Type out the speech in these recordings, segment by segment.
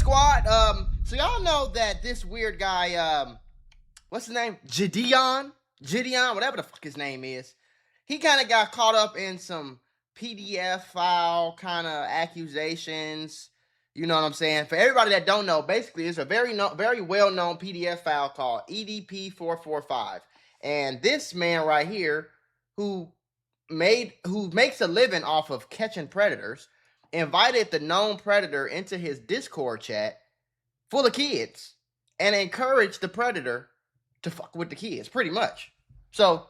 squad? So y'all know that this weird guy, what's his name? Jidion, whatever the fuck his name is. He kind of got caught up in some PDF file kind of accusations. You know what I'm saying? For everybody that don't know, basically it's a very well-known PDF file called EDP-445. And this man right here, who makes a living off of catching predators, invited the known predator into his Discord chat full of kids and encouraged the predator to fuck with the kids, pretty much. So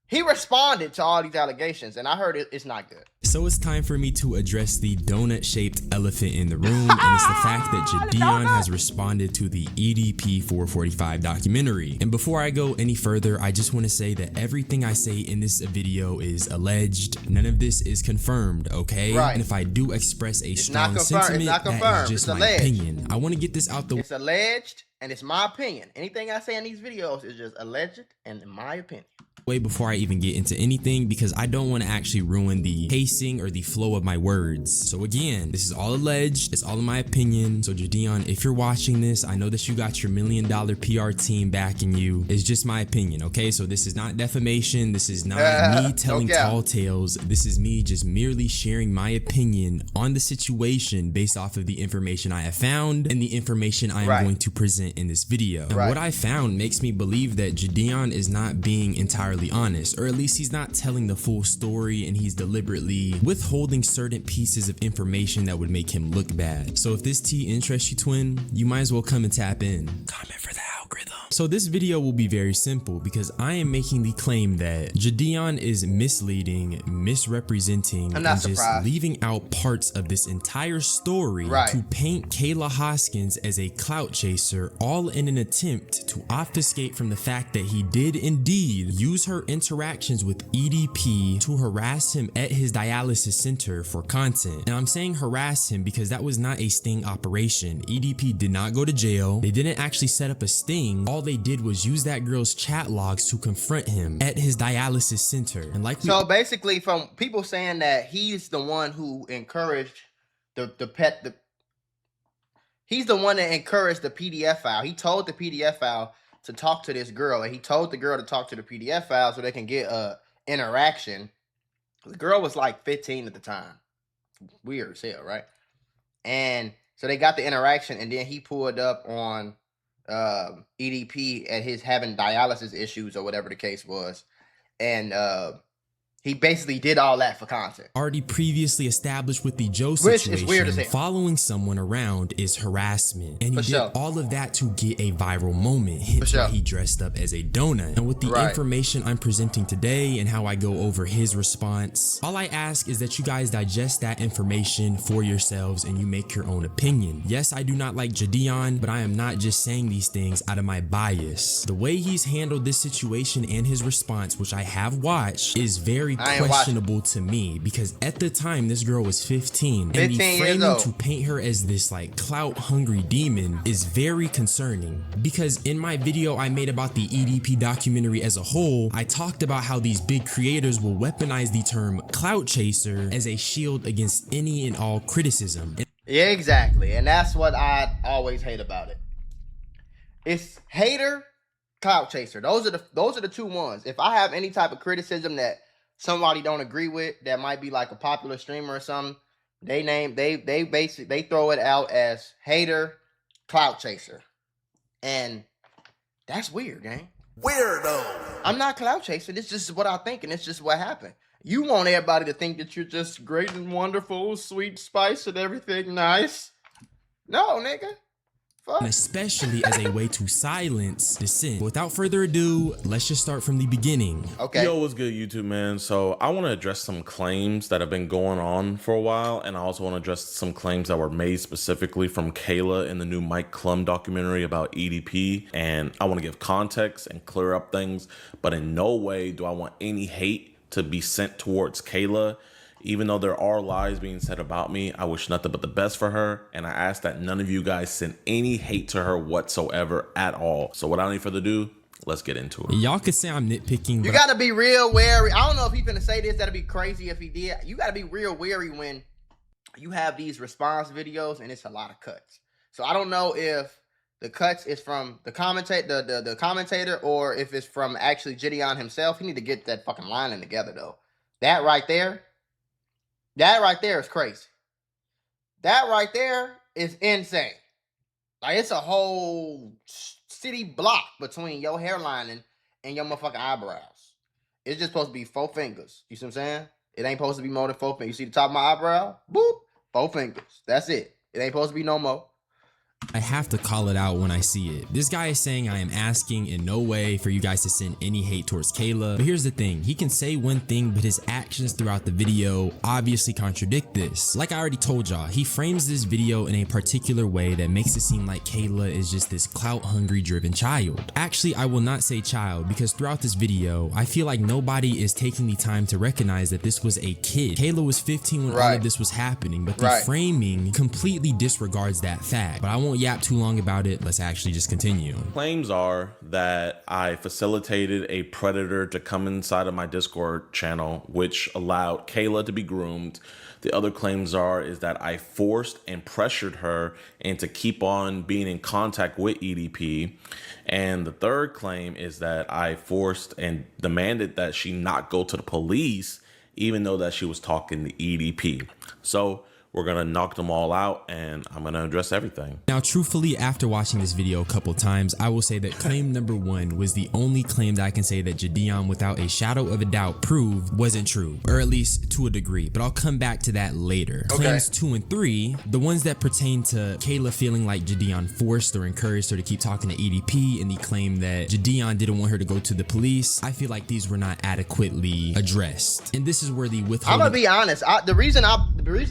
he responded to all these allegations, and I heard it's not good. So it's time for me to address the donut-shaped elephant in the room, and it's the fact that Jidion has responded to the EDP-445 documentary. And before I go any further, I just want to say that everything I say in this video is alleged. None of this is confirmed, okay? Right. And if I do express a strong sentiment, that is just my opinion. I want to get this out the way. It's alleged, and it's my opinion. Anything I say in these videos is just alleged and in my opinion. Before I even get into anything, because I don't want to actually ruin the pacing or the flow of my words. So again, this is all alleged, it's all in my opinion. So Jidion, if you're watching this, I know that you got your $1 million PR team backing you. It's just my opinion, okay? So this is not defamation, this is not me telling tall tales, this is me just merely sharing my opinion on the situation based off of the information I have found and the information I am going to present in this video. And what I found makes me believe that Jidion is not being entirely honest, or at least he's not telling the full story, and he's deliberately withholding certain pieces of information that would make him look bad. So if this tea interests you, twin, you might as well come and tap in. Comment for the algorithm. So this video will be very simple because I am making the claim that Jidion is misleading, misrepresenting, and just leaving out parts of this entire story to paint Kayla Hoskins as a clout chaser, all in an attempt to obfuscate from the fact that he did indeed use her interactions with EDP to harass him at his dialysis center for content. And I'm saying harass him because that was not a sting operation. EDP did not go to jail. They didn't actually set up a sting. All they did was use that girl's chat logs to confront him at his dialysis center. And like, so basically, from people saying that he's the one who encouraged he's the one that encouraged the PDF file. He told the PDF file to talk to this girl, and he told the girl to talk to the PDF file so they can get a interaction. The girl was like 15 at the time. Weird as hell, right? And so they got the interaction, and then he pulled up on EDP at his having dialysis issues or whatever the case was, and he basically did all that for content. Already previously established with the Joe situation, which is weird as hell. Following someone around is harassment. And he did all of that to get a viral moment. Hence why he dressed up as a donut. And with the information I'm presenting today and how I go over his response, all I ask is that you guys digest that information for yourselves and you make your own opinion. Yes, I do not like Jidion, but I am not just saying these things out of my bias. The way he's handled this situation and his response, which I have watched, is very questionable to me, because at the time this girl was 15 and the framing to paint her as this like clout hungry demon is very concerning. Because in my video I made about the EDP documentary as a whole, I talked about how these big creators will weaponize the term clout chaser as a shield against any and all criticism. Yeah, exactly. And that's what I always hate about it. It's hater, clout chaser. Those are the two ones. If I have any type of criticism that somebody don't agree with, that might be like a popular streamer or something, they basically throw it out as hater, clout chaser. And that's weird, gang. Weirdo. I'm not clout chasing. It's just what I think, and it's just what happened. You want everybody to think that you're just great and wonderful, sweet spice and everything nice. No, nigga. And especially as a way to silence dissent. Without further ado, let's just start from the beginning. Okay. Yo, what's good, YouTube, man? So I want to address some claims that have been going on for a while, and I also want to address some claims that were made specifically from Kayla in the new Mike Klum documentary about EDP. And I want to give context and clear up things, but in no way do I want any hate to be sent towards Kayla. Even though there are lies being said about me, I wish nothing but the best for her, and I ask that none of you guys send any hate to her whatsoever at all. So without any further ado, let's get into it. Y'all could say I'm nitpicking. You gotta be real wary. I don't know if he's gonna say this. That'd be crazy if he did. You gotta be real wary when you have these response videos and it's a lot of cuts. So I don't know if the cuts is from the commentator or if it's from actually Jidion himself. He need to get that fucking lining together though. That right there is crazy. That right there is insane. Like, it's a whole city block between your hairline and your motherfucking eyebrows. It's just supposed to be 4 fingers. You see what I'm saying? It ain't supposed to be more than 4 fingers. You see the top of my eyebrow? Boop. 4 fingers. That's it. It ain't supposed to be no more. I have to call it out when I see it. This guy is saying I am asking in no way for you guys to send any hate towards Kayla. But here's the thing. He can say one thing, but his actions throughout the video obviously contradict this. Like I already told y'all, he frames this video in a particular way that makes it seem like Kayla is just this clout-hungry driven child. Actually, I will not say child because throughout this video, I feel like nobody is taking the time to recognize that this was a kid. Kayla was 15 when all of this was happening, but the framing completely disregards that fact. But I won't yap too long about it. Let's actually just continue. Claims are that I facilitated a predator to come inside of my Discord channel, which allowed Kayla to be groomed. The other claims is that I forced and pressured her into keep on being in contact with EDP. And the third claim is that I forced and demanded that she not go to the police, even though that she was talking to EDP. So we're gonna knock them all out and I'm gonna address everything. Now, truthfully, after watching this video a couple times, I will say that claim number 1 was the only claim that I can say that Jidion, without a shadow of a doubt, proved wasn't true, or at least to a degree, but I'll come back to that later. Claims 2 and 3, the ones that pertain to Kayla feeling like Jidion forced or encouraged her to keep talking to EDP, and the claim that Jidion didn't want her to go to the police, I feel like these were not adequately addressed. And this is where the withholding— I'm gonna be honest, the reason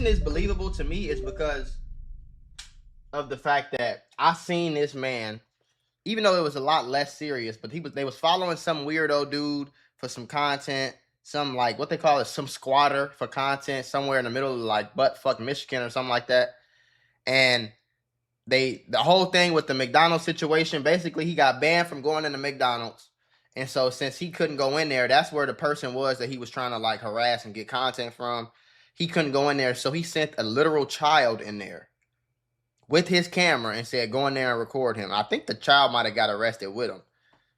it's believable to me is because of the fact that I seen this man, even though it was a lot less serious, but they was following some weirdo dude for some content, some like what they call it, some squatter for content somewhere in the middle of like buttfuck Michigan or something like that. And the whole thing with the McDonald's situation, basically he got banned from going into McDonald's. And so since he couldn't go in there, that's where the person was that he was trying to like harass and get content from. He couldn't go in there, so he sent a literal child in there with his camera and said, go in there and record him. I think the child might have got arrested with him.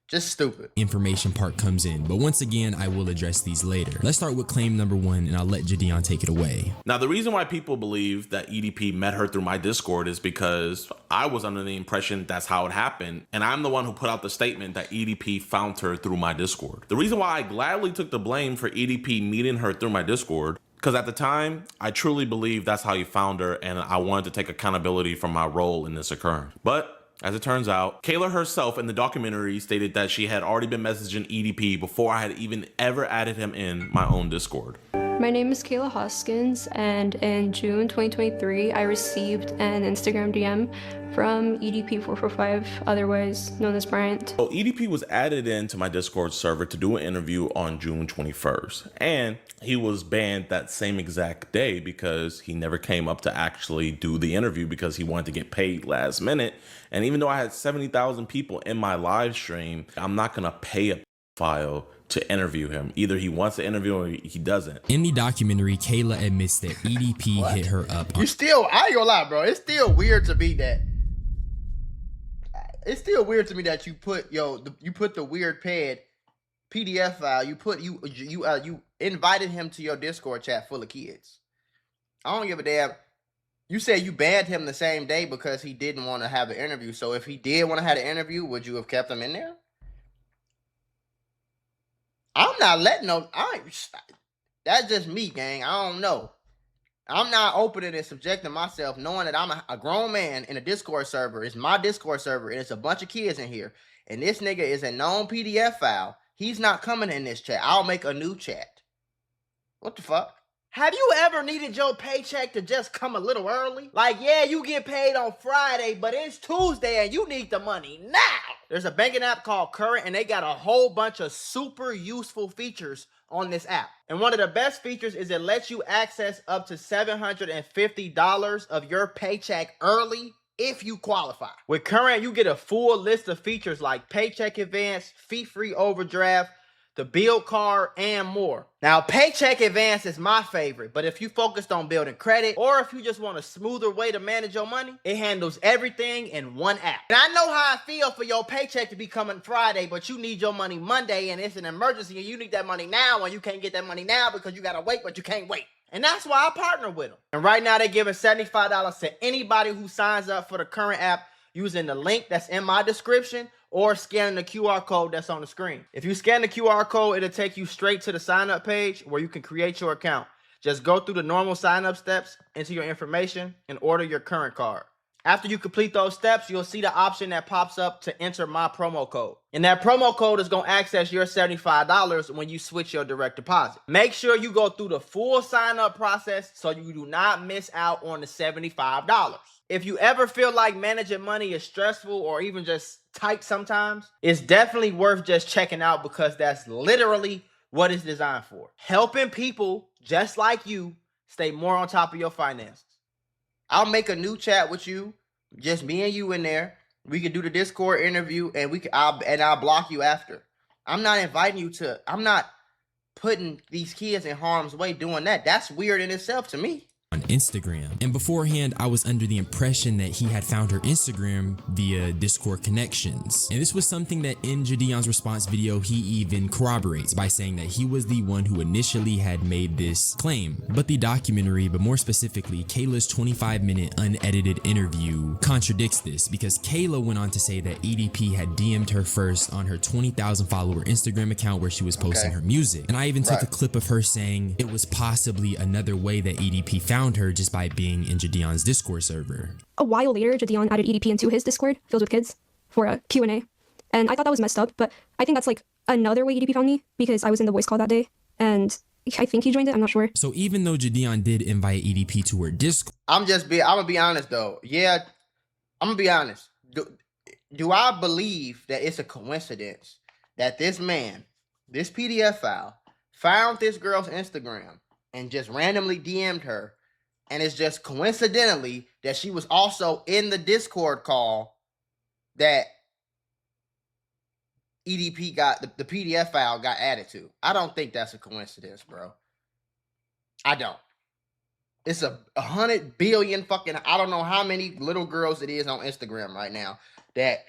Just stupid. Information part comes in, but once again, I will address these later. Let's start with claim number 1, and I'll let Jidion take it away. Now, the reason why people believe that EDP met her through my Discord is because I was under the impression that's how it happened, and I'm the one who put out the statement that EDP found her through my Discord. The reason why I gladly took the blame for EDP meeting her through my Discord, because at the time, I truly believed that's how he found her, and I wanted to take accountability for my role in this occurring. But as it turns out, Kayla herself in the documentary stated that she had already been messaging EDP before I had even ever added him in my own Discord. My name is Kayla Hoskins, and in June 2023, I received an Instagram DM from EDP445, otherwise known as Bryant. So EDP was added into my Discord server to do an interview on June 21st, and he was banned that same exact day because he never came up to actually do the interview because he wanted to get paid last minute. And even though I had 70,000 people in my live stream, I'm not gonna pay a file to interview him. Either he wants to interview or he doesn't. In the documentary, Kayla admits that EDP hit her up. I ain't gonna lie, bro. It's still weird to me that you put the weird PDF file. You invited him to your Discord chat full of kids. I don't give a damn. You said you banned him the same day because he didn't want to have an interview. So if he did want to have an interview, would you have kept him in there? I'm not letting no. That's just me, gang. I don't know. I'm not opening and subjecting myself, knowing that I'm a grown man in a Discord server. It's my Discord server, and it's a bunch of kids in here. And this nigga is a known PDF file. He's not coming in this chat. I'll make a new chat. What the fuck? Have you ever needed your paycheck to just come a little early? Like, yeah, you get paid on Friday, but it's Tuesday and you need the money now. There's a banking app called Current, and they got a whole bunch of super useful features on this app. And one of the best features is it lets you access up to $750 of your paycheck early if you qualify. With Current, you get a full list of features like paycheck advance, fee-free overdraft, the build card, and more. Now, Paycheck Advance is my favorite, but if you focused on building credit or if you just want a smoother way to manage your money, it handles everything in one app. And I know how I feel for your paycheck to be coming Friday, but you need your money Monday and it's an emergency and you need that money now and you can't get that money now because you gotta wait, but you can't wait. And that's why I partner with them. And right now they're giving $75 to anybody who signs up for the current app using the link that's in my description or scanning the QR code that's on the screen. If you scan the QR code, it'll take you straight to the sign up page where you can create your account. Just go through the normal sign up steps, enter your information, and order your current card. After you complete those steps, you'll see the option that pops up to enter my promo code. And that promo code is going to access your $75 when you switch your direct deposit. Make sure you go through the full sign up process so you do not miss out on the $75. If you ever feel like managing money is stressful or even just tight sometimes, it's definitely worth just checking out because that's literally what it's designed for. Helping people just like you stay more on top of your finances. I'll make a new chat with you, just me and you in there. We can do the Discord interview and I'll block you after. I'm not inviting you to, I'm not putting these kids in harm's way doing that. That's weird in itself to me. On Instagram. And beforehand, I was under the impression that he had found her Instagram via Discord connections. And this was something that in Jidion's response video, he even corroborates by saying that he was the one who initially had made this claim. But the documentary, but more specifically, Kayla's 25-minute unedited interview contradicts this because Kayla went on to say that EDP had DM'd her first on her 20,000 follower Instagram account where she was posting her music. And I even took a clip of her saying it was possibly another way that EDP found her just by being in Jidion's Discord server. A while later, Jidion added EDP into his Discord, filled with kids, for a Q&A. And I thought that was messed up, but I think that's like another way EDP found me because I was in the voice call that day, and I think he joined it, I'm not sure. So even though Jidion did invite EDP to her Discord... I'm gonna be honest though. Yeah, I'm gonna be honest. Do I believe that it's a coincidence that this man, this PDF file, found this girl's Instagram and just randomly DM'd her, and it's just coincidentally that she was also in the Discord call that EDP got, the PDF file got added to? I don't think that's a coincidence, bro. I don't. It's 100 billion fucking, I don't know how many little girls it is on Instagram right now that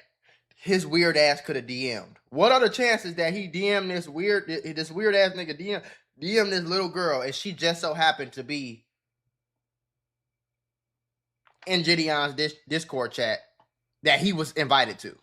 his weird ass could have DM'd. What are the chances that he DM'd this weird ass nigga DM this little girl and she just so happened to be in Jidion's Discord chat that he was invited to?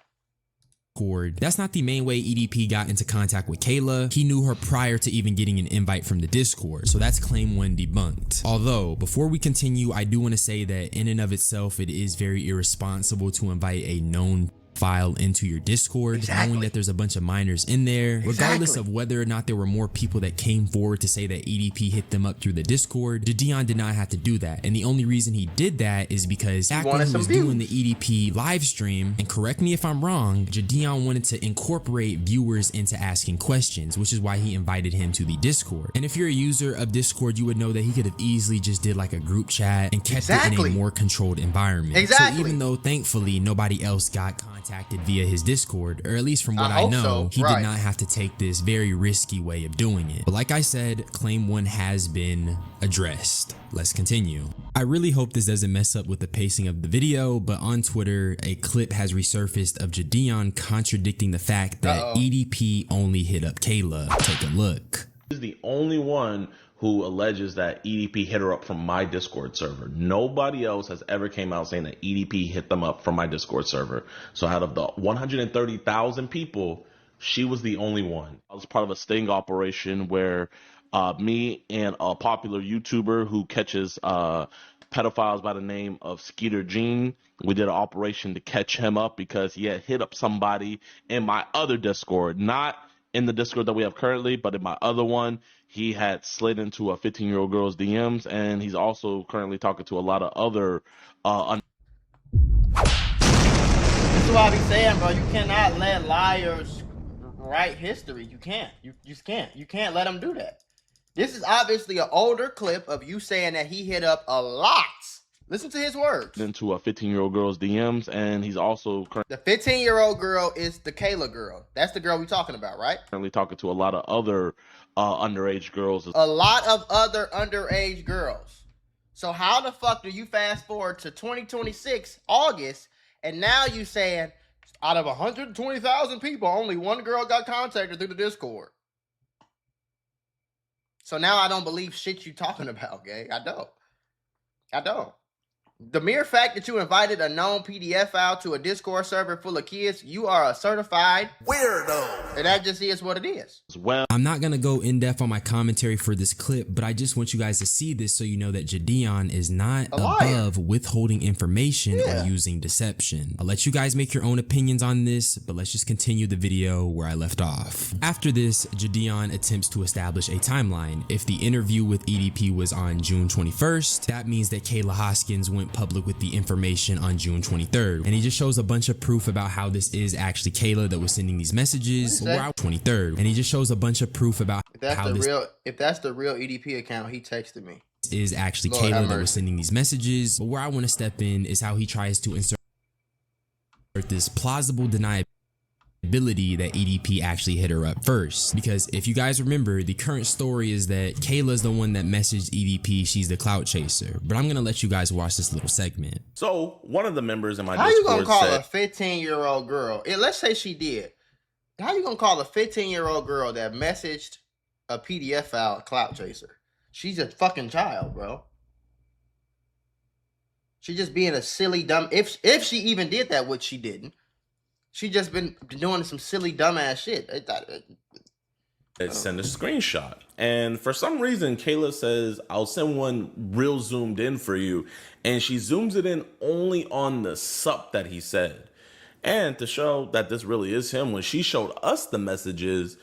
That's not the main way EDP got into contact with Kayla. He knew her prior to even getting an invite from the Discord, so that's claim 1 debunked. Although, before we continue, I do want to say that in and of itself, it is very irresponsible to invite a known file into your Discord, knowing that there's a bunch of minors in there, regardless of whether or not there were more people that came forward to say that EDP hit them up through the Discord. Jidion did not have to do that, and the only reason he did that is because back when he was doing the EDP live stream, and correct me if I'm wrong, Jidion wanted to incorporate viewers into asking questions, which is why he invited him to the Discord. And if you're a user of Discord, you would know that he could have easily just did like a group chat and kept it in a more controlled environment. So even though thankfully nobody else got contacted via his Discord, or at least from what I know, he did not have to take this very risky way of doing it. But like I said, claim 1 has been addressed. Let's continue. I really hope this doesn't mess up with the pacing of the video, but on Twitter, a clip has resurfaced of Jidion contradicting the fact that EDP only hit up Kayla. Take a look. He's the only one who alleges that EDP hit her up from my Discord server. Nobody else has ever came out saying that EDP hit them up from my Discord server. So out of the 130,000 people, she was the only one. I was part of a sting operation where me and a popular YouTuber who catches pedophiles by the name of Skeeter Jean, we did an operation to catch him up because he had hit up somebody in my other Discord, not in the Discord that we have currently, but in my other one. He had slid into a 15-year-old girl's DMs, and he's also currently talking to a lot of other This is what I be saying, bro. You cannot let liars write history. You can't. You just can't. You can't let them do that. This is obviously an older clip of you saying that he hit up a lot Listen to his words. into a 15-year-old girl's DMs, and he's also The 15-year-old girl is the Kayla girl. That's the girl we talking about, right? currently talking to a lot of other underage girls. A lot of other underage girls. So how the fuck do you fast forward to 2026 August, and now you saying out of 120,000 people, only one girl got contacted through the Discord? So now I don't believe shit you talking about, gang. I don't. The mere fact that you invited a known PDF file to a Discord server full of kids, you are a certified weirdo. And that just is what it is. As well. I'm not gonna go in depth on my commentary for this clip, but I just want you guys to see this so you know that Jidion is not above withholding information or using deception. I'll let you guys make your own opinions on this, but let's just continue the video where I left off. After this, Jidion attempts to establish a timeline. If the interview with EDP was on June 21st, that means that Kayla Hoskins went public with the information on June 23rd. And he just shows a bunch of proof about how this is actually Kayla that was sending these messages. We're out 23rd. And he just shows a bunch of proof about if that's the real EDP account, he texted me. Is actually Kayla that was sending these messages. But where I want to step in is how he tries to insert this plausible deniability that EDP actually hit her up first. Because if you guys remember, the current story is that Kayla's the one that messaged EDP, she's the clout chaser. But I'm gonna let you guys watch this little segment. So one of the members in my How Discord you gonna call said, a 15-year-old girl? Let's say she did. How you gonna call a 15-year-old girl that messaged a PDF file a clout chaser? She's a fucking child, bro. She just being a silly dumb. If she even did that, which she didn't. She just been doing some silly dumbass shit. send a screenshot. And for some reason, Kayla says, I'll send one real zoomed in for you. And she zooms it in only on the sup that he said. And to show that this really is him, when she showed us the messages,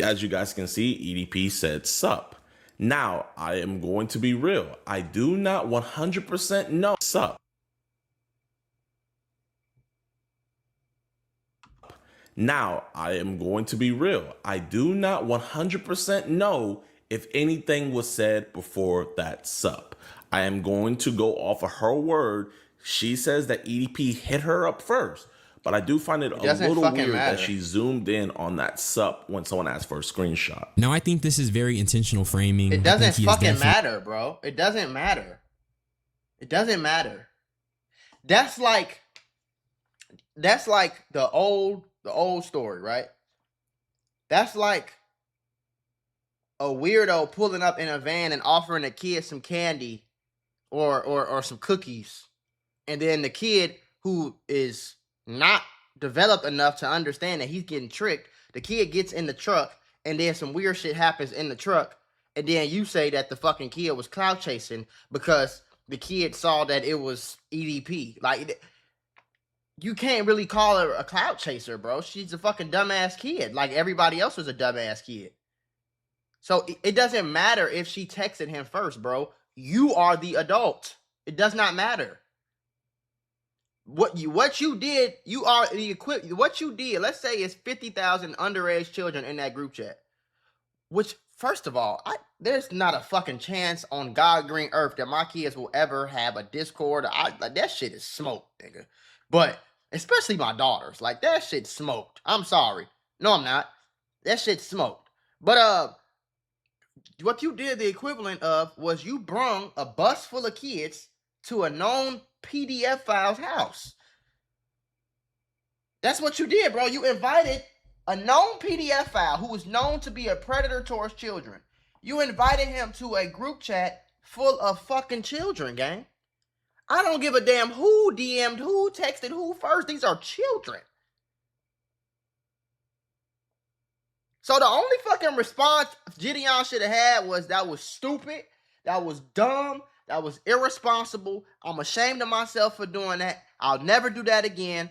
as you guys can see, EDP said sup. Now, I am going to be real. I do not 100% know sup. Now, I am going to be real. I do not 100% know if anything was said before that sup. I am going to go off of her word. She says that EDP hit her up first, but I do find it a little weird that she zoomed in on that sup when someone asked for a screenshot. Now, I think this is very intentional framing. It doesn't fucking matter, bro. It doesn't matter. It doesn't matter. That's like the old story, right? That's like a weirdo pulling up in a van and offering a kid some candy or some cookies. And then the kid who is not developed enough to understand that he's getting tricked, the kid gets in the truck and then some weird shit happens in the truck. And then you say that the fucking kid was clout chasing because the kid saw that it was EDP. Like, you can't really call her a clout chaser, bro. She's a fucking dumbass kid. Like everybody else was a dumbass kid. So it doesn't matter if she texted him first, bro. You are the adult. It does not matter. What you did, you are the what you did, let's say it's 50,000 underage children in that group chat. Which, first of all, there's not a fucking chance on God green earth that my kids will ever have a Discord. Like, that shit is smoke, nigga. But especially my daughters, like, that shit smoked. I'm sorry. No, I'm not. That shit smoked. But what you did the equivalent of was you brung a bus full of kids to a known PDF file's house. That's what you did, bro. You invited a known PDF file who was known to be a predator towards children. You invited him to a group chat full of fucking children, gang. I don't give a damn who DM'd, who texted who first. These are children. So the only fucking response Jidion should have had was, that was stupid, that was dumb, that was irresponsible. I'm ashamed of myself for doing that. I'll never do that again.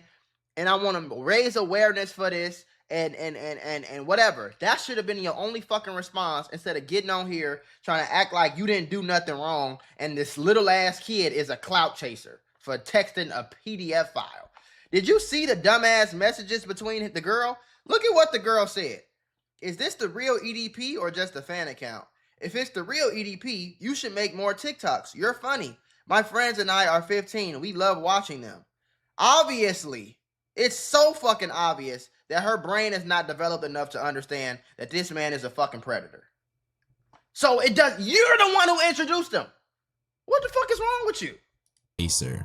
And I want to raise awareness for this and whatever. That should have been your only fucking response instead of getting on here trying to act like you didn't do nothing wrong and this little ass kid is a clout chaser for texting a PDF file. Did you see the dumbass messages between the girl? Look at what the girl said. Is this the real EDP or just a fan account? If it's the real EDP, you should make more TikToks. You're funny. My friends and I are 15. We love watching them. Obviously, it's so fucking obvious that her brain is not developed enough to understand that this man is a fucking predator. So it does. You're the one who introduced him. What the fuck is wrong with you?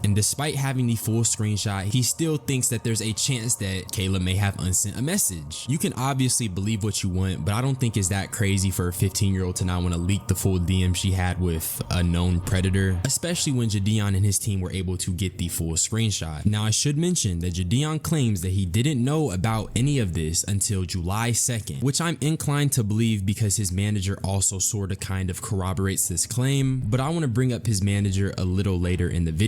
And despite having the full screenshot, he still thinks that there's a chance that Kayla may have unsent a message. You can obviously believe what you want, but I don't think it's that crazy for a 15-year-old to not want to leak the full DM she had with a known predator, especially when Jidion and his team were able to get the full screenshot. Now, I should mention that Jidion claims that he didn't know about any of this until July 2nd, which I'm inclined to believe because his manager also sort of kind of corroborates this claim, but I want to bring up his manager a little later in the video.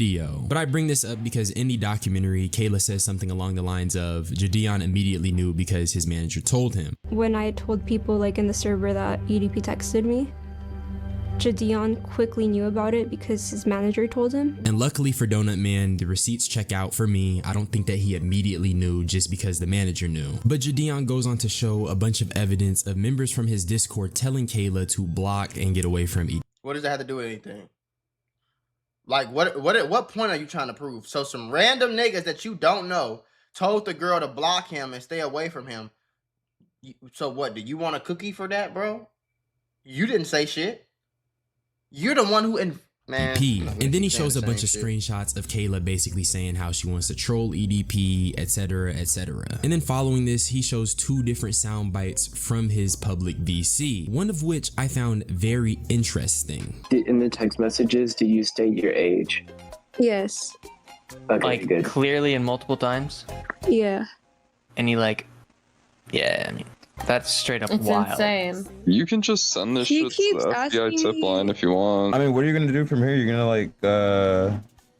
But I bring this up because in the documentary, Kayla says something along the lines of Jidion immediately knew because his manager told him. When I told people like in the server that EDP texted me, Jidion quickly knew about it because his manager told him. And luckily for Donut Man, the receipts check out for me. I don't think that he immediately knew just because the manager knew. But Jidion goes on to show a bunch of evidence of members from his Discord telling Kayla to block and get away from EDP. What does that have to do with anything? Like, what at what point are you trying to prove? So some random niggas that you don't know told the girl to block him and stay away from him. So what, do you want a cookie for that, bro? You didn't say shit. You're the one who... Man, and then he shows a bunch of screenshots of Kayla basically saying how she wants to troll EDP, etc, etc. And then following this, he shows 2 different sound bites from his public VC, one of which I found very interesting. In the text messages, do you state your age? Yes. Okay, like good. clearly and multiple times? Yeah. And he like, yeah, I mean, that's straight up It's wild. insane. You can just send this He shit to keeps the FBI asking tip me- line if you want. I mean, what are you gonna do from here? You're gonna like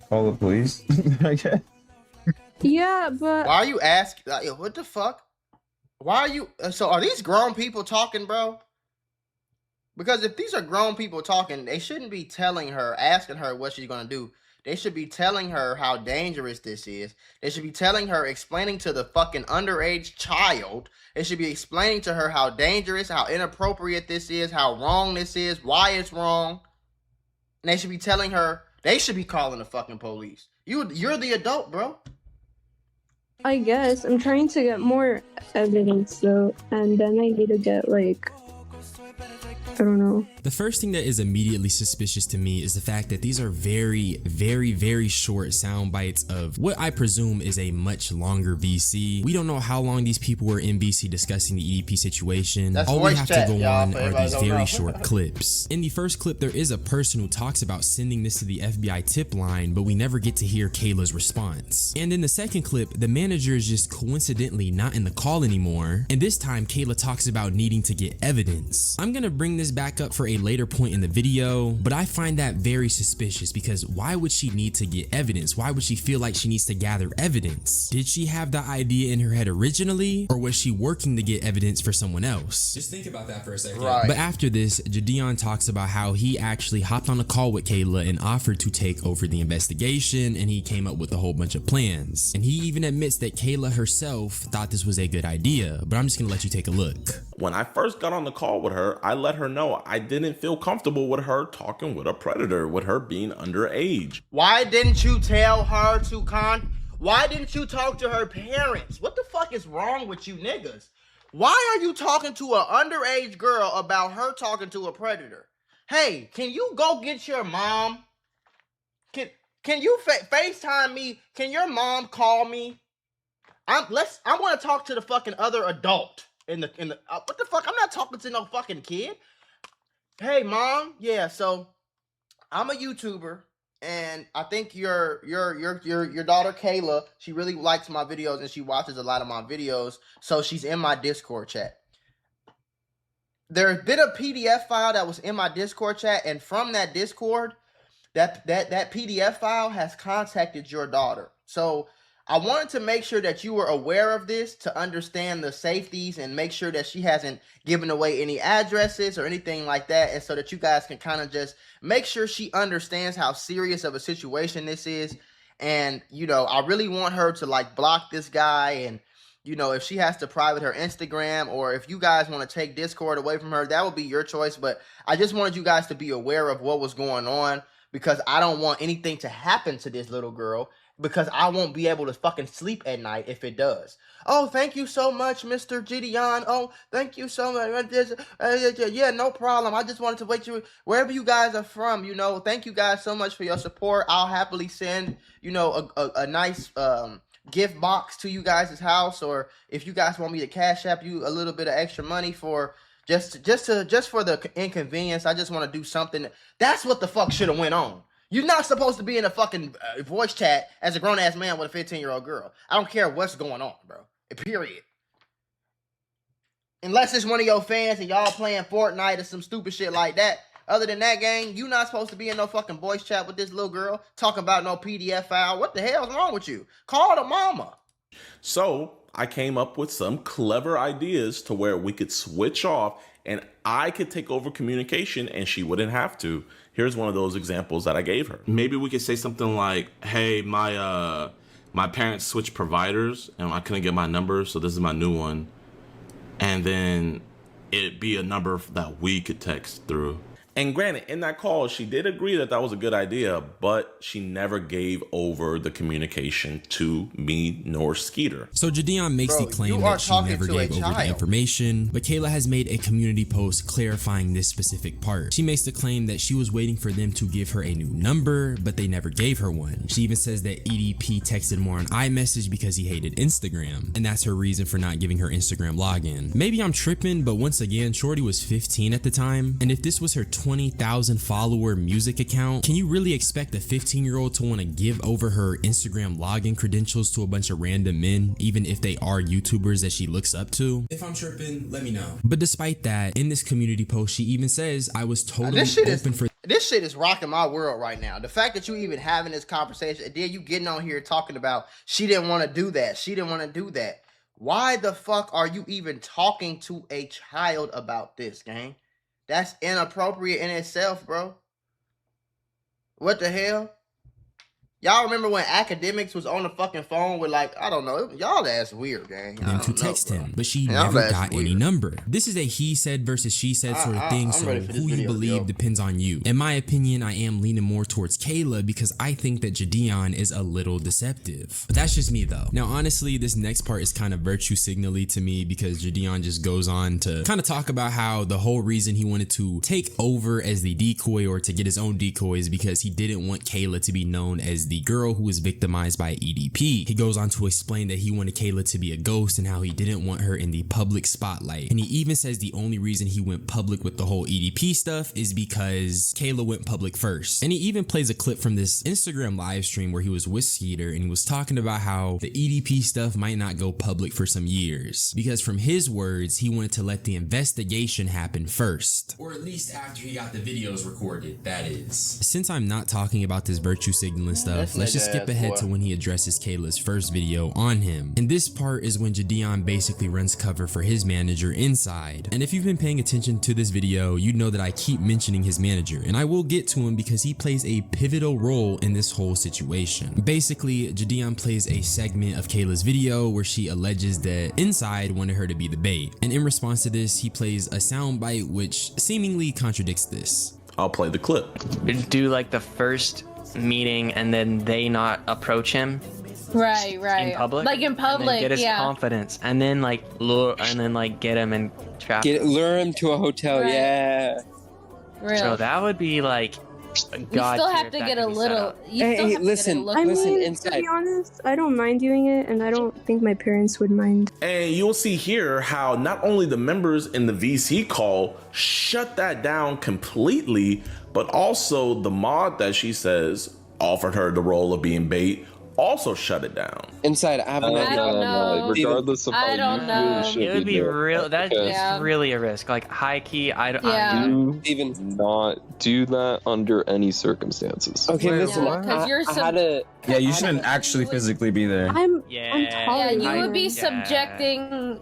call the police? I guess. Yeah, but Why are you asking? Like, what the fuck? Why are you... So are these grown people talking, bro? Because if these are grown people talking, they shouldn't be telling her, asking her what she's gonna do. They should be telling her how dangerous this is. They should be telling her, explaining to the fucking underage child. They should be explaining to her how dangerous, how inappropriate this is, how wrong this is, why it's wrong. And they should be telling her, they should be calling the fucking police. You're the adult, bro. I guess I'm trying to get more evidence though, and then I need to get like, I don't know. The first thing that is immediately suspicious to me is the fact that these are very, very, very short sound bites of what I presume is a much longer VC. We don't know how long these people were in VC discussing the EDP situation. That's All we voice have chat, to go y'all, on for are everybody these don't very know. short clips. In the first clip, there is a person who talks about sending this to the FBI tip line, but we never get to hear Kayla's response. And in the second clip, the manager is just coincidentally not in the call anymore, and this time Kayla talks about needing to get evidence. I'm gonna bring this back up for a later point in the video, but I find that very suspicious because why would she need to get evidence? Why would she feel like she needs to gather evidence? Did she have the idea in her head originally, or was she working to get evidence for someone else? Just think about that for a second. Right. But after this, Jidion talks about how he actually hopped on a call with Kayla and offered to take over the investigation, and he came up with a whole bunch of plans. And he even admits that Kayla herself thought this was a good idea, but I'm just gonna let you take a look. When I first got on the call with her, I let her know I didn't feel comfortable with her talking with a predator, with her being underage. Why didn't you tell her to Why didn't you talk to her parents? What the fuck is wrong with you niggas? Why are you talking to an underage girl about her talking to a predator? Hey, can you go get your mom? Can you FaceTime me? Can your mom call me? I want to talk to the fucking other adult in the what the fuck? I'm not talking to no fucking kid. Hey mom, yeah, so I'm a YouTuber and I think your daughter Kayla, she really likes my videos and she watches a lot of my videos, so she's in my Discord chat. There's been a PDF file that was in my Discord chat, and from that Discord, that PDF file has contacted your daughter. So I wanted to make sure that you were aware of this to understand the safeties and make sure that she hasn't given away any addresses or anything like that, and so that you guys can kind of just make sure she understands how serious of a situation this is. And, you know, I really want her to like block this guy, and, you know, if she has to private her Instagram, or if you guys want to take Discord away from her, that would be your choice. But I just wanted you guys to be aware of what was going on, because I don't want anything to happen to this little girl because I won't be able to fucking sleep at night if it does. Oh, thank you so much, Mr. Jidion. Oh, thank you so much. Yeah, no problem. I just wanted to wait you wherever you guys are from. You know, thank you guys so much for your support. I'll happily send, you know, a nice gift box to you guys' house, or if you guys want me to cash app you a little bit of extra money for just for the inconvenience. I just want to do something. That's what the fuck should have went on. You're not supposed to be in a fucking voice chat as a grown-ass man with a 15-year-old girl. I don't care what's going on, bro. Period. Unless it's one of your fans and y'all playing Fortnite or some stupid shit like that. Other than that, gang, you not supposed to be in no fucking voice chat with this little girl talking about no PDF file. What the hell's wrong with you? Call the mama. So I came up with some clever ideas to where we could switch off and I could take over communication and she wouldn't have to. Here's one of those examples that I gave her. Maybe we could say something like, hey, my parents switched providers and I couldn't get my number, so this is my new one. And then it'd be a number that we could text through. And granted, in that call, she did agree that that was a good idea, but she never gave over the communication to me nor Skeeter. So Jidion makes the claim that she never gave over the information, but Kayla has made a community post clarifying this specific part. She makes the claim that she was waiting for them to give her a new number, but they never gave her one. She even says that EDP texted more on iMessage because he hated Instagram, and that's her reason for not giving her Instagram login. Maybe I'm tripping, but once again, Shorty was 15 at the time, and if this was her 20,000 follower music account, can you really expect a 15-year-old to want to give over her Instagram login credentials to a bunch of random men, even if they are YouTubers that she looks up to? If I'm tripping, let me know. But despite that, in this community post, she even says, I was totally open for... This shit is rocking my world right now. The fact that you even having this conversation, and then you getting on here talking about she didn't want to do that. She didn't want to do that. Why the fuck are you even talking to a child about this, gang? That's inappropriate in itself, bro. What the hell? Y'all remember when academics was on the fucking phone with, like, I don't know, y'all ass weird, gang. Them to text him, but she never got any number. This is a he said versus she said sort of thing, so who you believe depends on you. In my opinion, I am leaning more towards Kayla because I think that Jidion is a little deceptive. But that's just me though. Now honestly, this next part is kind of virtue signally to me because Jidion just goes on to kind of talk about how the whole reason he wanted to take over as the decoy or to get his own decoy is because he didn't want Kayla to be known as the girl who was victimized by EDP. He goes on to explain that he wanted Kayla to be a ghost and how he didn't want her in the public spotlight. And he even says the only reason he went public with the whole EDP stuff is because Kayla went public first. And he even plays a clip from this Instagram live stream where he was with Skeeter and he was talking about how the EDP stuff might not go public for some years. Because from his words, he wanted to let the investigation happen first. Or at least after he got the videos recorded, that is. Since I'm not talking about this virtue signaling stuff, let's just skip ahead to when he addresses Kayla's first video on him. And this part is when Jidion basically runs cover for his manager inside. And if you've been paying attention to this video, you know that I keep mentioning his manager, and I will get to him because he plays a pivotal role in this whole situation. Basically, Jidion plays a segment of Kayla's video where she alleges that Inside wanted her to be the bait. And in response to this, he plays a soundbite which seemingly contradicts this. I'll play the clip. Do like the first meeting and then they not approach him right in public, like in public, and then get his confidence and then like lure and then like get him and trap lure him to a hotel. Right. Yeah, Real. So that would be like you still have to get a little listen, Inside. To be honest, I don't mind doing it, and I don't think my parents would mind. And you'll see here how not only the members in the VC call shut that down completely, but also the mod that she says offered her the role of being bait also shut it down. Inside, I have an idea. I don't know. Regardless of how I don't know. it would be real. That's really a risk. Like high key, do even not do that under any circumstances. Okay, listen. Because you're Yeah, you shouldn't actually physically be there. you would be subjecting.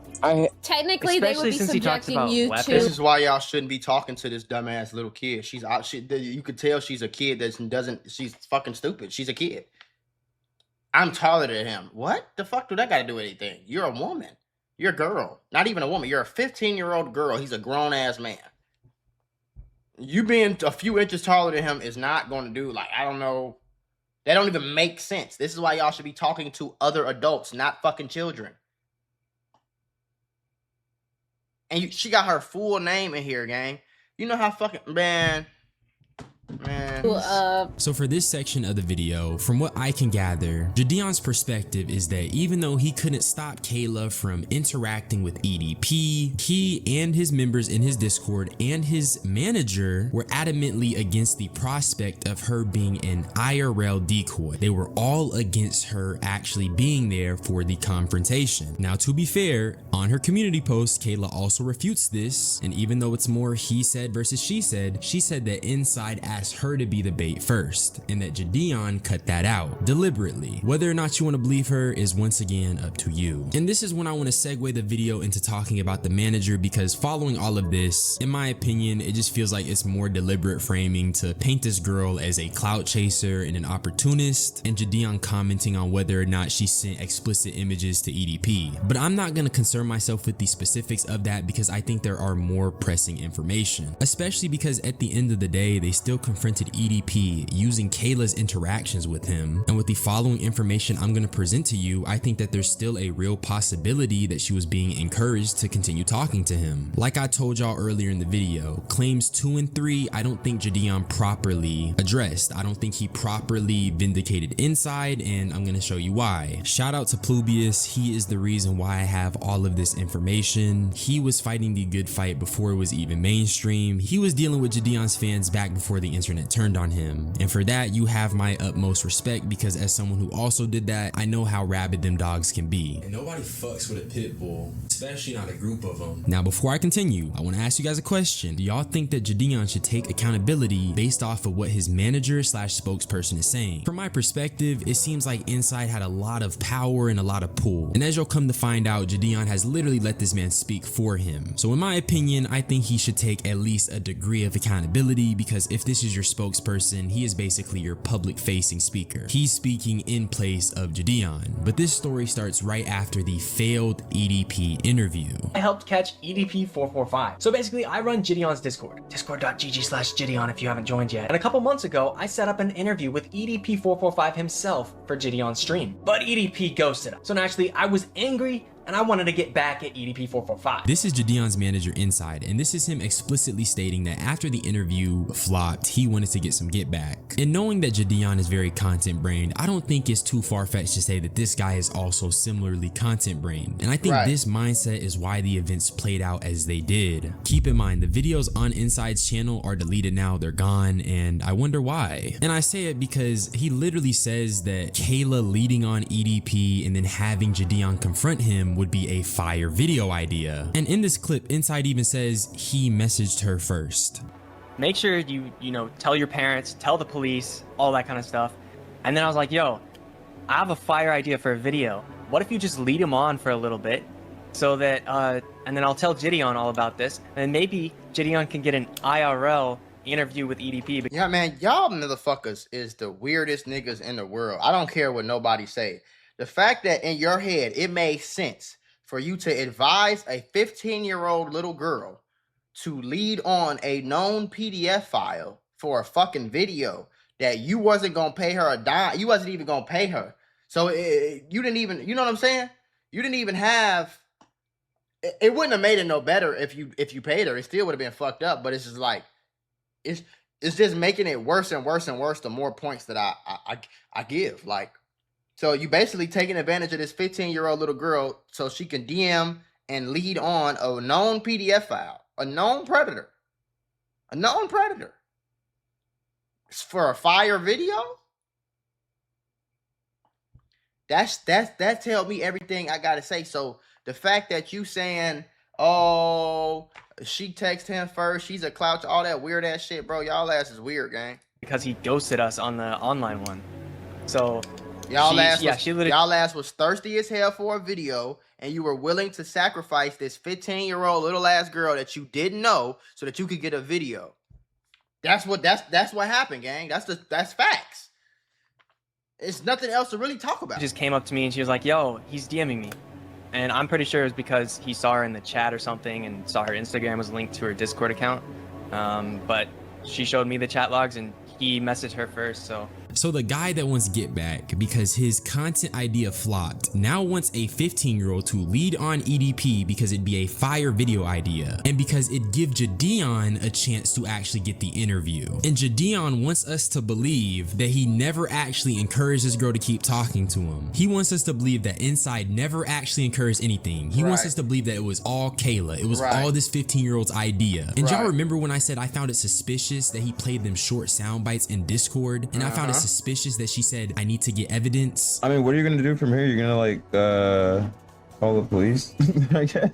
Technically, they would be subjecting you to. This is why y'all shouldn't be talking to this dumbass little kid. You could tell she's a kid that doesn't. She's fucking stupid. She's a kid. I'm taller than him. What the fuck do that got to do with anything? You're a woman. You're a girl. Not even a woman. You're a 15-year-old girl. He's a grown-ass man. You being a few inches taller than him is not going to do, like, I don't know. That don't even make sense. This is why y'all should be talking to other adults, not fucking children. And she got her full name in here, gang. You know how fucking, man. So for this section of the video, from what I can gather, Jidion's perspective is that even though he couldn't stop Kayla from interacting with EDP, he and his members in his Discord and his manager were adamantly against the prospect of her being an IRL decoy. They were all against her actually being there for the confrontation. Now, to be fair, on her community post, Kayla also refutes this, and even though it's more he said versus she said that Inside asked her to be the bait first, and that Jidion cut that out deliberately. Whether or not you want to believe her is once again up to you. And this is when I want to segue the video into talking about the manager, because following all of this, in my opinion, it just feels like it's more deliberate framing to paint this girl as a clout chaser and an opportunist, and Jidion commenting on whether or not she sent explicit images to EDP. But I'm not going to concern myself with the specifics of that, because I think there are more pressing information, especially because at the end of the day, they still confronted EDP using Kayla's interactions with him. And with the following information I'm going to present to you, I think that there's still a real possibility that she was being encouraged to continue talking to him. Like I told y'all earlier in the video, claims 2 and 3, I don't think Jidion properly addressed. I don't think he properly vindicated Inside, and I'm going to show you why. Shout out to Plubius. He is the reason why I have all of this information. He was fighting the good fight before it was even mainstream. He was dealing with Jidion's fans back before the internet turned on him, and for that you have my utmost respect, because as someone who also did that, I know how rabid them dogs can be. And nobody fucks with a pit bull, especially not a group of them. Now, before I continue, I want to ask you guys a question. Do y'all think that Jidion should take accountability based off of what his manager slash spokesperson is saying? From my perspective, it seems like Inside had a lot of power and a lot of pull, and as you'll come to find out, Jidion has literally let this man speak for him. So in my opinion, I think he should take at least a degree of accountability, because if this is your spokesperson, he is basically your public facing speaker. He's speaking in place of Jidion. But this story starts right after the failed EDP interview. I helped catch EDP-445. So basically, I run Jidion's Discord, discord.gg/Jidion if you haven't joined yet. And a couple months ago, I set up an interview with EDP-445 himself for Jidion's stream. But EDP ghosted him. So naturally, I was angry and I wanted to get back at EDP-445. This is Jidion's manager Inside, and this is him explicitly stating that after the interview flopped, he wanted to get some get back. And knowing that Jidion is very content brained, I don't think it's too far-fetched to say that this guy is also similarly content brained. And I think this mindset is why the events played out as they did. Keep in mind, the videos on Inside's channel are deleted now, they're gone, and I wonder why. And I say it because he literally says that Kayla leading on EDP and then having Jidion confront him would be a fire video idea. And in this clip, Inside even says he messaged her first. Make sure you tell your parents, tell the police, all that kind of stuff. And then I was like, yo, I have a fire idea for a video. What if you just lead him on for a little bit so that, and then I'll tell Jidion all about this, and maybe Jidion can get an IRL interview with EDP. Yeah, man, y'all motherfuckers is the weirdest niggas in the world. I don't care what nobody say. The fact that in your head, it made sense for you to advise a 15-year-old little girl to lead on a known PDF file for a fucking video that you wasn't going to pay her a dime. You wasn't even going to pay her. So you didn't even, you know what I'm saying? You didn't even have, it wouldn't have made it no better if you paid her. It still would have been fucked up, but it's just like, it's just making it worse and worse and worse the more points that I give. Like, so you basically taking advantage of this 15-year-old little girl so she can DM and lead on a known PDF file, a known predator, It's for a fire video. That tells me everything I gotta say. So the fact that you saying, oh, she texted him first, she's a clout, all that weird ass shit, bro. Y'all ass is weird, gang. Because he ghosted us on the online one. So y'all ass was thirsty as hell for a video, and you were willing to sacrifice this 15-year-old little ass girl that you didn't know so that you could get a video. That's what happened, gang. That's facts. It's nothing else to really talk about. She just came up to me and she was like, yo, he's DMing me. And I'm pretty sure it was because he saw her in the chat or something and saw her Instagram was linked to her Discord account. But she showed me the chat logs and he messaged her first, so. So the guy that wants Get Back because his content idea flopped now wants a 15-year-old to lead on EDP because it'd be a fire video idea and because it'd give Jidion a chance to actually get the interview. And Jidion wants us to believe that he never actually encouraged this girl to keep talking to him. He wants us to believe that Inside never actually encouraged anything. He wants us to believe that it was all Kayla. It was all this 15-year-old's idea. And y'all remember when I said I found it suspicious that he played them short sound bites in Discord? And I found it suspicious that she said, I need to get evidence. I mean, what are you gonna do from here? You're gonna like call the police? I guess.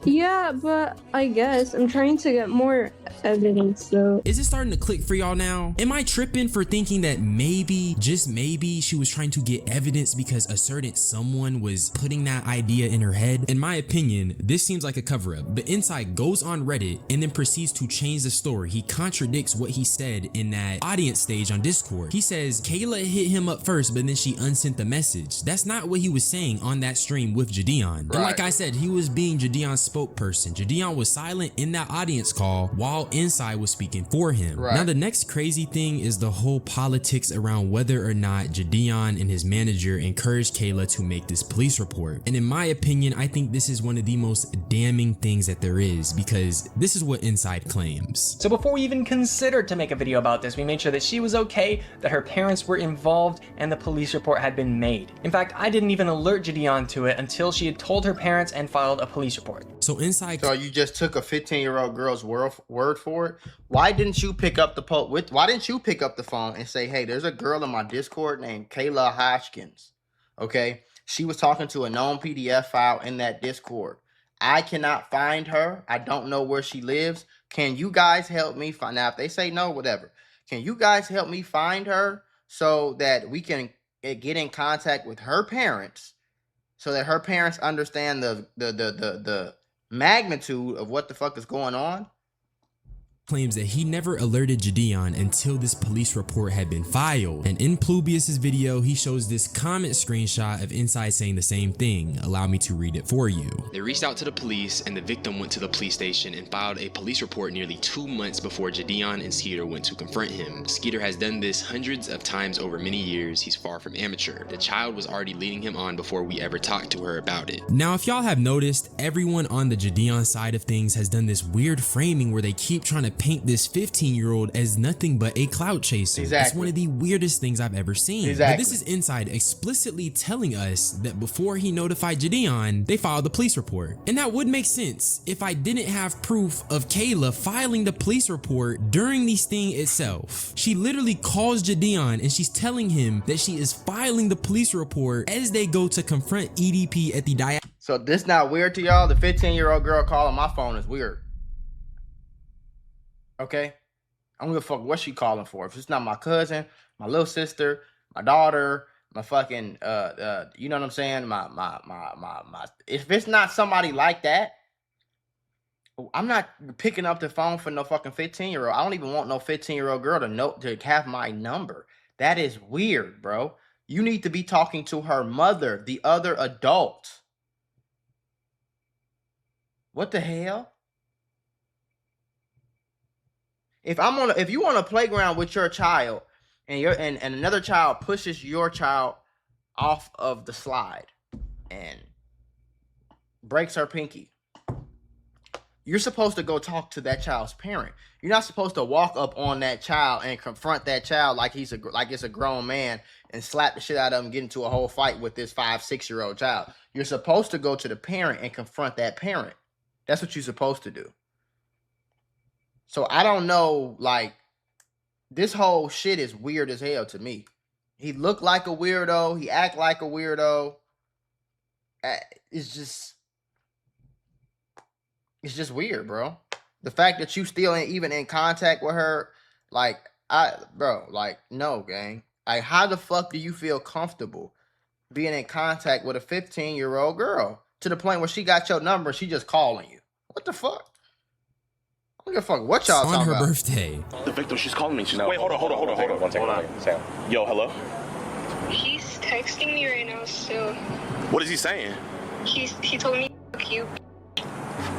Yeah, but I guess I'm trying to get more evidence though. Is it starting to click for y'all now? Am I tripping for thinking that maybe, just maybe, she was trying to get evidence because a certain someone was putting that idea in her head? In my opinion, this seems like a cover-up, but Inside goes on Reddit and then proceeds to change the story. He contradicts what he said in that audience stage on Discord. He says Kayla hit him up first, but then she unsent the message. That's not what he was saying on that stream with Jidion. And like I said, he was being Jidion's spokesperson. Jidion was silent in that audience call while Inside was speaking for him. Now the next crazy thing is the whole politics around whether or not Jidion and his manager encouraged Kayla to make this police report. And in my opinion, I think this is one of the most damning things that there is, because this is what Inside claims. So before we even considered to make a video about this, we made sure that she was okay, that her parents were involved, and the police report had been made. In fact, I didn't even alert Jidion to it until she had told her parents and filed a police report. So So you just took a 15-year-old girl's word for it? Why didn't you pick up the why didn't you pick up the phone and say, hey, there's a girl in my Discord named Kayla Hodgkins. Okay? She was talking to a known PDF file in that Discord. I cannot find her. I don't know where she lives. Can you guys help me find out? If they say no, whatever. Can you guys help me find her so that we can get in contact with her parents so that her parents understand the magnitude of what the fuck is going on? Claims that he never alerted Jidion until this police report had been filed. And in Plubius's video, he shows this comment screenshot of Inside saying the same thing. Allow me to read it for you. They reached out to the police and the victim went to the police station and filed a police report nearly 2 months before Jidion and Skeeter went to confront him. Skeeter has done this hundreds of times over many years. He's far from amateur. The child was already leading him on before we ever talked to her about it. Now, if y'all have noticed, everyone on the Jidion side of things has done this weird framing where they keep trying to paint this 15-year-old as nothing but a clout chaser. It's one of the weirdest things I've ever seen. But this is Inside explicitly telling us that before he notified Jidion, they filed the police report. And that would make sense if I didn't have proof of Kayla filing the police report during the sting itself. She literally calls Jidion and she's telling him that she is filing the police report as they go to confront EDP at the So this not weird to y'all? The 15-year-old girl calling my phone is weird. Okay, I'm gonna fuck what she calling for. If it's not my cousin, my little sister, my daughter, my fucking you know what I'm saying? My if it's not somebody like that, I'm not picking up the phone for no fucking 15-year-old. I don't even want no 15-year-old girl to have my number. That is weird, bro. You need to be talking to her mother, the other adult. What the hell? If you on a playground with your child and another child pushes your child off of the slide and breaks her pinky, you're supposed to go talk to that child's parent. You're not supposed to walk up on that child and confront that child like it's a grown man and slap the shit out of him and get into a whole fight with this 5-6-year-old child. You're supposed to go to the parent and confront that parent. That's what you're supposed to do. So I don't know, like, this whole shit is weird as hell to me. He looked like a weirdo. He act like a weirdo. It's just weird, bro. The fact that you still ain't even in contact with her, like, no, gang. Like, how the fuck do you feel comfortable being in contact with a 15-year-old girl to the point where she got your number and she just calling you? What the fuck? I don't give a fuck what y'all talking about. On her birthday. The victim, she's calling me. She's wait, hold on. One second. Yo, hello? He's texting me right now, so. What is he saying? He told me, fuck you.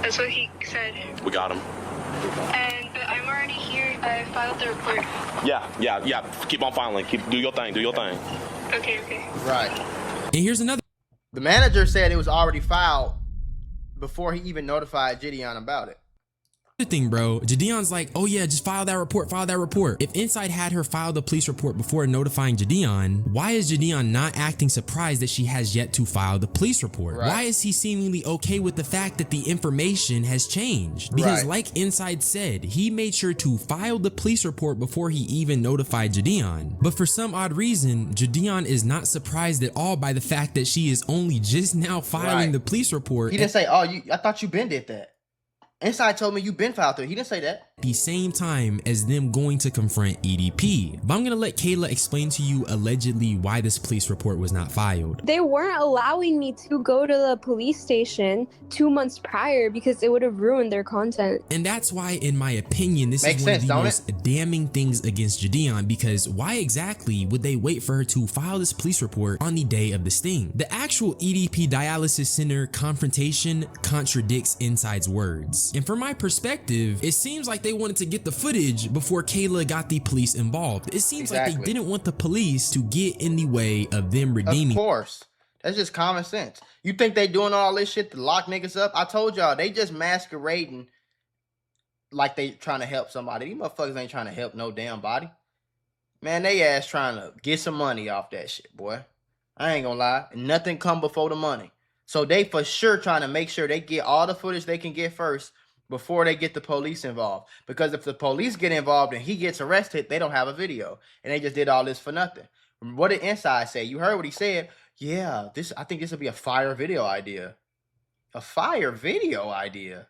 That's what he said. We got him. But I'm already here. I filed the report. Yeah. Keep on filing. Do your thing. Okay. Right. And here's another. The manager said it was already filed before he even notified Jidion about it. Thing, bro. Jidion's like, oh yeah, just file that report. If Inside had her file the police report before notifying Jidion, why is Jidion not acting surprised that she has yet to file the police report? Right. Why is he seemingly okay with the fact that the information has changed? Because like Inside said, he made sure to file the police report before he even notified Jidion. But for some odd reason, Jidion is not surprised at all by the fact that she is only just now filing the police report. He didn't say, oh, I thought you been did that. Inside told me you been filed through. He didn't say that. The same time as them going to confront EDP. But I'm gonna let Kayla explain to you allegedly why this police report was not filed. They weren't allowing me to go to the police station 2 months prior because it would have ruined their content. And that's why, in my opinion, this is one of the most damning things against Jidion, because why exactly would they wait for her to file this police report on the day of the sting? The actual EDP dialysis center confrontation contradicts Inside's words. And from my perspective, it seems like they wanted to get the footage before Kayla got the police involved. It seems like they didn't want the police to get in the way of them redeeming. Of course. That's just common sense. You think they doing all this shit to lock niggas up? I told y'all, they just masquerading like they trying to help somebody. These motherfuckers ain't trying to help no damn body. Man, they ass trying to get some money off that shit, boy. I ain't gonna lie. Nothing come before the money. So they for sure trying to make sure they get all the footage they can get first before they get the police involved. Because if the police get involved and he gets arrested, they don't have a video. And they just did all this for nothing. What did Inside say? You heard what he said? Yeah, I think this would be a fire video idea. A fire video idea?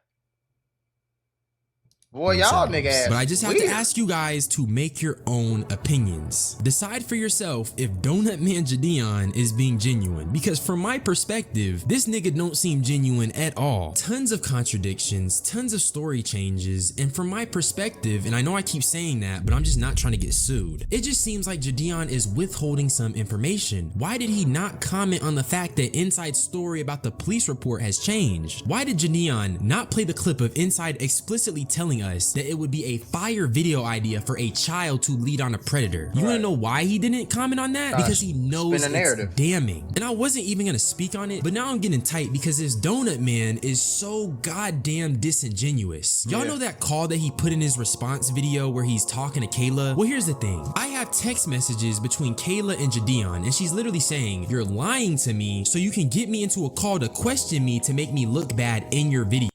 Boy, y'all nigga ass. But I just have to ask you guys to make your own opinions. Decide for yourself if Donut Man Jidion is being genuine. Because from my perspective, this nigga don't seem genuine at all. Tons of contradictions, tons of story changes, and from my perspective, and I know I keep saying that, but I'm just not trying to get sued. It just seems like Jidion is withholding some information. Why did he not comment on the fact that Inside's story about the police report has changed? Why did Jidion not play the clip of Inside explicitly telling us that it would be a fire video idea for a child to lead on a predator? You wanna know why he didn't comment on that? Because he knows it's damning. And I wasn't even gonna speak on it, but now I'm getting tight because this Donut Man is so goddamn disingenuous. Y'all know that call that he put in his response video where he's talking to Kayla? Well, here's the thing. I have text messages between Kayla and Jidion, and she's literally saying, you're lying to me so you can get me into a call to question me to make me look bad in your video.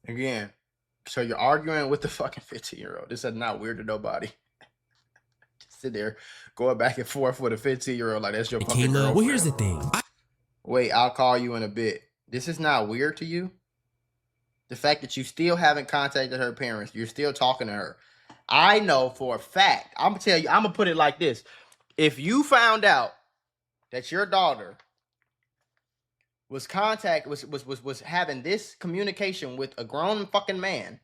Again, so you're arguing with the fucking 15-year-old. This is not weird to nobody. Just sit there going back and forth with a 15-year-old like that's your fucking girlfriend. Well, here's the thing. Wait, I'll call you in a bit. This is not weird to you? The fact that you still haven't contacted her parents, you're still talking to her. I know for a fact, I'm gonna tell you, I'm gonna put it like this. If you found out that your daughter was having this communication with a grown fucking man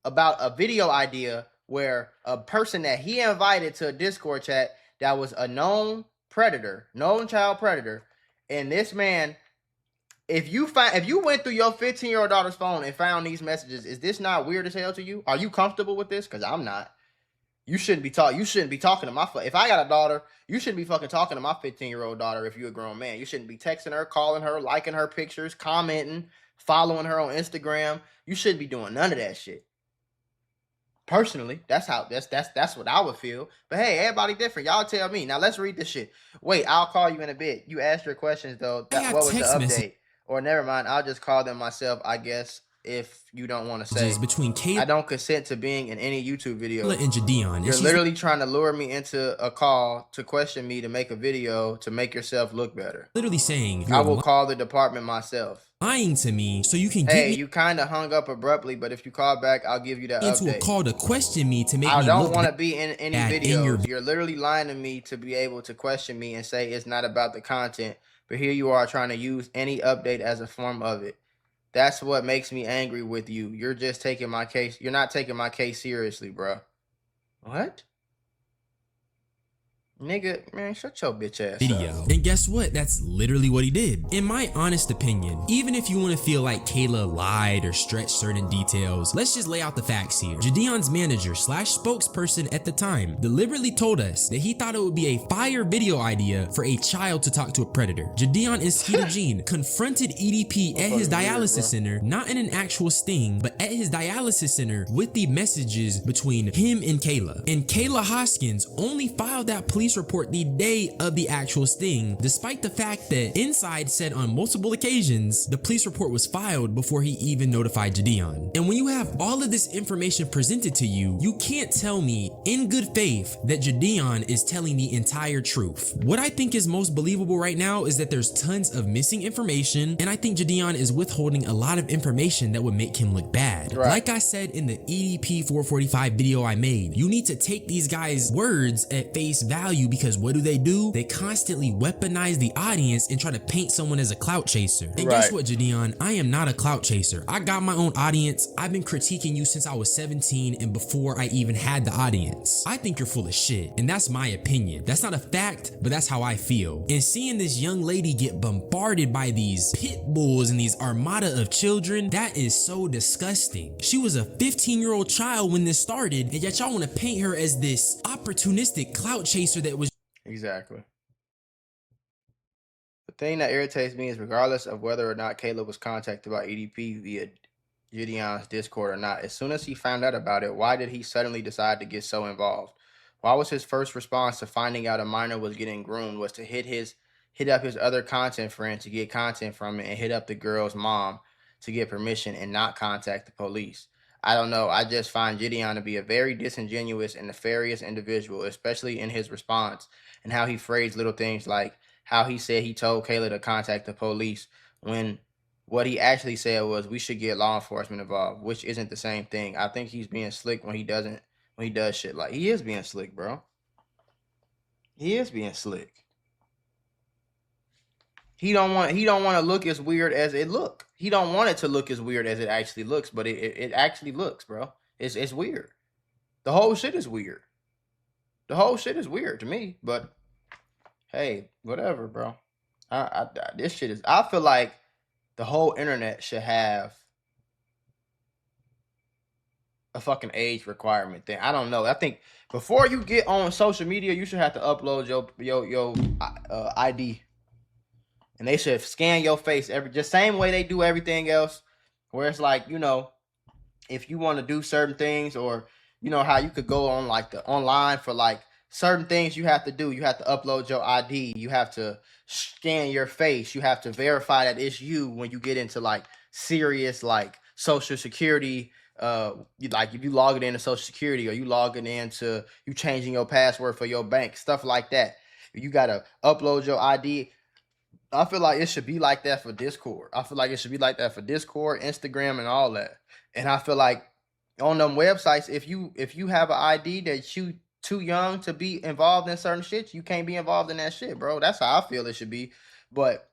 about a video idea where a person that he invited to a Discord chat that was a known predator, known child predator, and this man, if you went through your 15-year-old daughter's phone and found these messages, is this not weird as hell to you? Are you comfortable with this? Because I'm not. You shouldn't be talking to my if I got a daughter, you shouldn't be fucking talking to my 15-year-old daughter if you're a grown man. You shouldn't be texting her, calling her, liking her pictures, commenting, following her on Instagram. You shouldn't be doing none of that shit. Personally, that's what I would feel. But hey, everybody different. Y'all tell me. Now let's read this shit. Wait, I'll call you in a bit. You asked your questions though. What was the update? Or never mind, I'll just call them myself, I guess. If you don't want to say, between Kayla, I don't consent to being in any YouTube video. And Jidion, you're literally trying to lure me into a call to question me to make a video to make yourself look better. Literally saying, I will call the department myself. Lying to me so you can get me. You kind of hung up abruptly, but if you call back, I'll give you that into update. A call to question me to make me I look don't want to be in any videos. In You're literally lying to me to be able to question me and say it's not about the content, but here you are trying to use any update as a form of it. That's what makes me angry with you. You're just taking my case. You're not taking my case seriously, bro. What? Nigga, man, shut your bitch ass video. up. And guess what? That's literally what he did. In my honest opinion, even if you want to feel like Kayla lied or stretched certain details, let's just lay out the facts here. Jidion's manager / spokesperson at the time deliberately told us that he thought it would be a fire video idea for a child to talk to a predator. Jidion and Skeeter Jean confronted EDP at his dialysis center, not in an actual sting, but at his dialysis center with the messages between him and Kayla. And Kayla Hoskins only filed that police report the day of the actual sting, despite the fact that Inside said on multiple occasions the police report was filed before he even notified Jidion. And when you have all of this information presented to you, you can't tell me in good faith that Jidion is telling the entire truth. What I think is most believable right now is that there's tons of missing information, and I think Jidion is withholding a lot of information that would make him look bad. Right. Like I said in the EDP 445 video I made, you need to take these guys' words at face value, because what do? They constantly weaponize the audience and try to paint someone as a clout chaser. And guess what, Jidion? I am not a clout chaser. I got my own audience. I've been critiquing you since I was 17 and before I even had the audience. I think you're full of shit, and that's my opinion. That's not a fact, but that's how I feel. And seeing this young lady get bombarded by these pit bulls and these armada of children, that is so disgusting. She was a 15-year-old child when this started, and yet y'all want to paint her as this opportunistic clout chaser that was exactly. The thing that irritates me is regardless of whether or not Caleb was contacted by EDP via Jidion's Discord or not, as soon as he found out about it, why did he suddenly decide to get so involved? Why was his first response to finding out a minor was getting groomed was to hit up his other content friend to get content from it and hit up the girl's mom to get permission and not contact the police? I don't know. I just find Jidion to be a very disingenuous and nefarious individual, especially in his response and how he phrased little things like how he said he told Kayla to contact the police when what he actually said was we should get law enforcement involved, which isn't the same thing. I think he's being slick when he does shit like he is being slick, bro. He is being slick. He don't want to look as weird as it look. He don't want it to look as weird as it actually looks, but it actually looks, bro. It's weird. The whole shit is weird. The whole shit is weird to me, but hey, whatever, bro. This shit is. I feel like the whole internet should have a fucking age requirement thing. I don't know. I think before you get on social media, you should have to upload your ID. And they should scan your face just same way they do everything else. Where it's like, you know, if you want to do certain things, or you know how you could go on like the online for like certain things you have to do. You have to upload your ID. You have to scan your face. You have to verify that it's you when you get into like serious like social security. Like if you log it into Social Security, or you logging into you changing your password for your bank, stuff like that. You gotta upload your ID. I feel like it should be like that for Discord. I feel like it should be like that for Discord, Instagram, and all that. And I feel like on them websites, if you have an ID that you too young to be involved in certain shit, you can't be involved in that shit, bro. That's how I feel it should be. But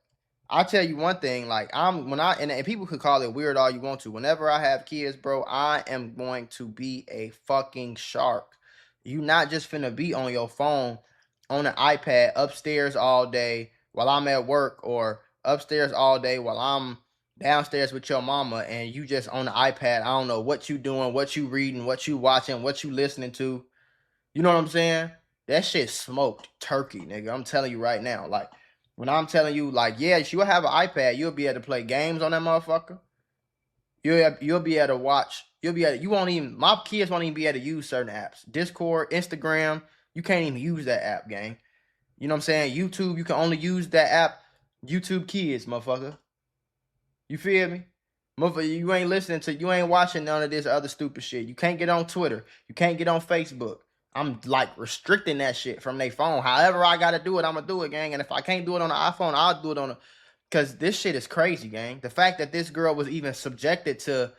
I'll tell you one thing, like and people could call it weird all you want to. Whenever I have kids, bro, I am going to be a fucking shark. You not just finna be on your phone, on an iPad, upstairs all day while I'm at work, or upstairs all day while I'm downstairs with your mama, and you just on the iPad. I don't know what you doing, what you reading, what you watching, what you listening to. You know what I'm saying? That shit smoked turkey, nigga. I'm telling you right now. Like, when I'm telling you, like, yes, you'll have an iPad. You'll be able to play games on that motherfucker. You'll be able to watch. My kids won't even be able to use certain apps. Discord, Instagram, you can't even use that app, gang. You know what I'm saying? YouTube, you can only use that app. YouTube Kids, motherfucker. You feel me? Motherfucker, you ain't watching none of this other stupid shit. You can't get on Twitter. You can't get on Facebook. I'm like restricting that shit from their phone. However I gotta do it, I'm gonna do it, gang. And if I can't do it on the iPhone, I'll do it because this shit is crazy, gang. The fact that this girl was even subjected to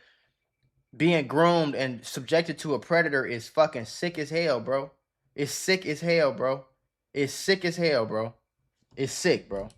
being groomed and subjected to a predator is fucking sick as hell, bro. It's sick as hell, bro. It's sick as hell, bro. It's sick, bro.